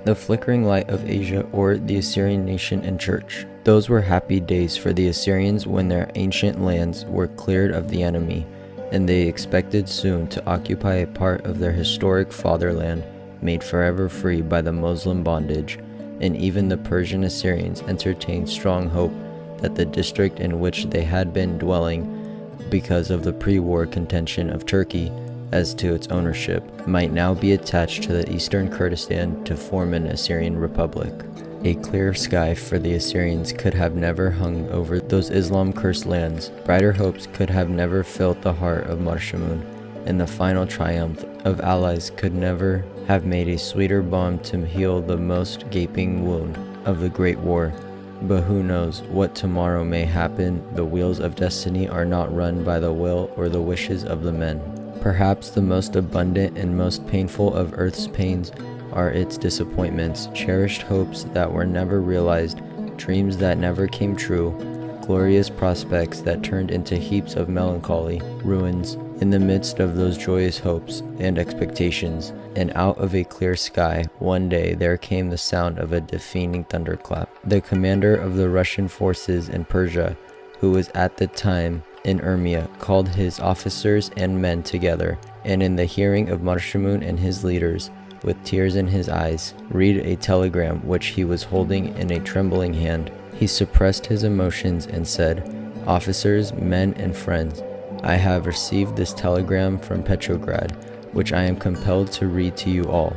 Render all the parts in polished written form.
the flickering light of Asia, or the Assyrian nation and church. Those were happy days for the Assyrians when their ancient lands were cleared of the enemy, and they expected soon to occupy a part of their historic fatherland, made forever free by the Muslim bondage. And even the Persian Assyrians entertained strong hope that the district in which they had been dwelling, because of the pre-war contention of Turkey as to its ownership, might now be attached to the eastern Kurdistan to form an Assyrian republic. A clear sky for the Assyrians could have never hung over those Islam-cursed lands. Brighter hopes could have never filled the heart of Marshamun, and the final triumph of allies could never have made a sweeter balm to heal the most gaping wound of the Great War. But who knows what tomorrow may happen? The wheels of destiny are not run by the will or the wishes of the men. Perhaps the most abundant and most painful of earth's pains are its disappointments, cherished hopes that were never realized, dreams that never came true, glorious prospects that turned into heaps of melancholy, ruins. In the midst of those joyous hopes and expectations, and out of a clear sky, one day there came the sound of a deafening thunderclap. The commander of the Russian forces in Persia, who was at the time in Urmia, called his officers and men together, and in the hearing of Marshamun and his leaders, with tears in his eyes, read a telegram which he was holding in a trembling hand. He suppressed his emotions and said, "Officers, men, and friends, I have received this telegram from Petrograd, which I am compelled to read to you all.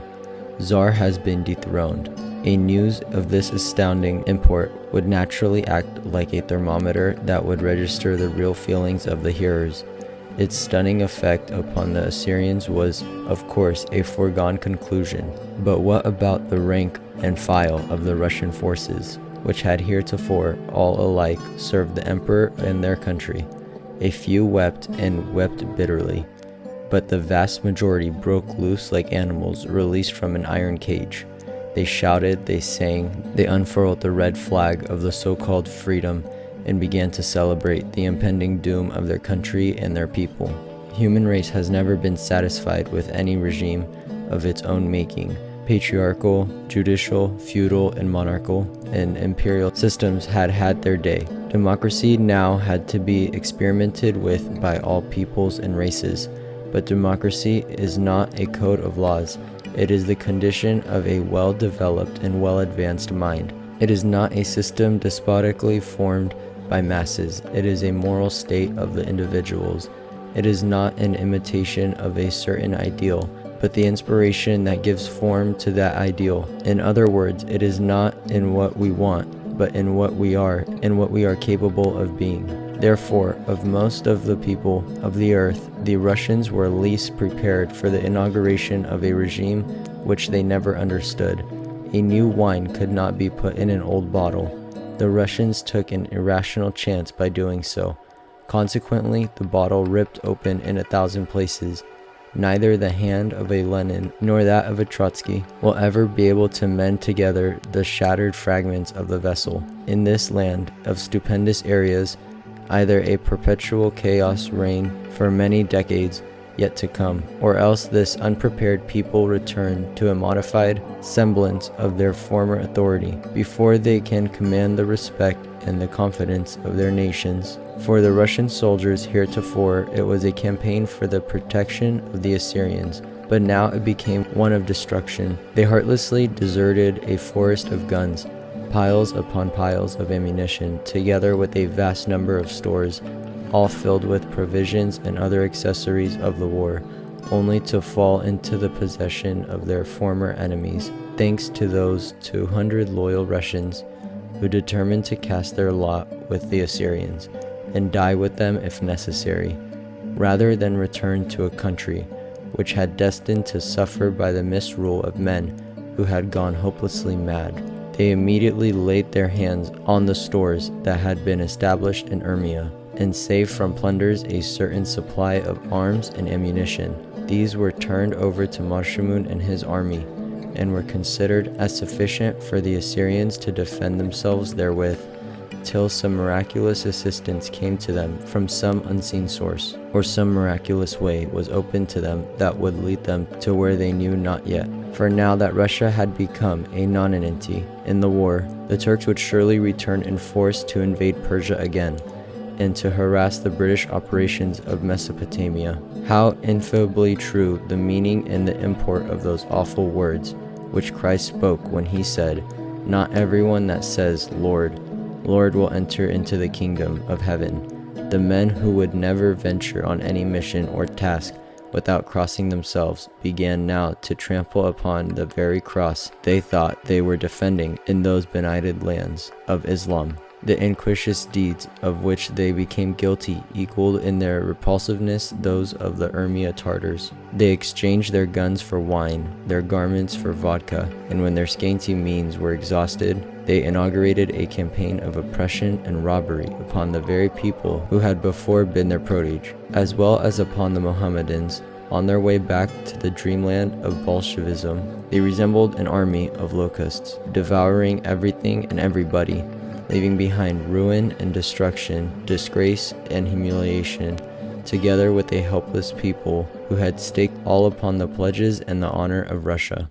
Czar has been dethroned." A news of this astounding import would naturally act like a thermometer that would register the real feelings of the hearers. Its stunning effect upon the Assyrians was, of course, a foregone conclusion. But what about the rank and file of the Russian forces, which had heretofore all alike served the emperor and their country? A few wept, and wept bitterly, but the vast majority broke loose like animals released from an iron cage. They shouted, they sang, they unfurled the red flag of the so-called freedom and began to celebrate the impending doom of their country and their people. Human race has never been satisfied with any regime of its own making. Patriarchal, judicial, feudal, and monarchical and imperial systems had had their day. Democracy now had to be experimented with by all peoples and races. But democracy is not a code of laws. It is the condition of a well-developed and well-advanced mind. It is not a system despotically formed by masses. It is a moral state of the individuals. It is not an imitation of a certain ideal, but the inspiration that gives form to that ideal. In other words, it is not in what we want, but in what we are, and what we are capable of being. Therefore, of most of the people of the earth, the Russians were least prepared for the inauguration of a regime which they never understood. A new wine could not be put in an old bottle. The Russians took an irrational chance by doing so. Consequently, the bottle ripped open in 1,000 places. Neither the hand of a Lenin nor that of a Trotsky will ever be able to mend together the shattered fragments of the vessel. In this land of stupendous areas, either a perpetual chaos reign for many decades yet to come, or else this unprepared people return to a modified semblance of their former authority before they can command the respect and the confidence of their nations. For the Russian soldiers heretofore it was a campaign for the protection of the Assyrians, but now it became one of destruction. They heartlessly deserted a forest of guns, piles upon piles of ammunition, together with a vast number of stores, all filled with provisions and other accessories of the war, only to fall into the possession of their former enemies, thanks to those 200 loyal Russians who determined to cast their lot with the Assyrians and die with them if necessary, rather than return to a country which had destined to suffer by the misrule of men who had gone hopelessly mad. They immediately laid their hands on the stores that had been established in Urmia, and saved from plunders a certain supply of arms and ammunition. These were turned over to Marshamun and his army, and were considered as sufficient for the Assyrians to defend themselves therewith, till some miraculous assistance came to them from some unseen source, or some miraculous way was opened to them that would lead them to where they knew not yet. For now that Russia had become a nonentity in the war, the Turks would surely return in force to invade Persia again, and to harass the British operations of Mesopotamia. How ineffably true the meaning and the import of those awful words which Christ spoke when he said, "Not everyone that says, 'Lord, Lord,' will enter into the kingdom of heaven." The men who would never venture on any mission or task without crossing themselves began now to trample upon the very cross they thought they were defending in those benighted lands of Islam. The iniquitous deeds of which they became guilty equaled in their repulsiveness those of the Urmia Tartars. They exchanged their guns for wine, their garments for vodka, and when their scanty means were exhausted, they inaugurated a campaign of oppression and robbery upon the very people who had before been their protege, as well as upon the Mohammedans. On their way back to the dreamland of Bolshevism, they resembled an army of locusts, devouring everything and everybody, leaving behind ruin and destruction, disgrace and humiliation, together with a helpless people who had staked all upon the pledges and the honor of Russia.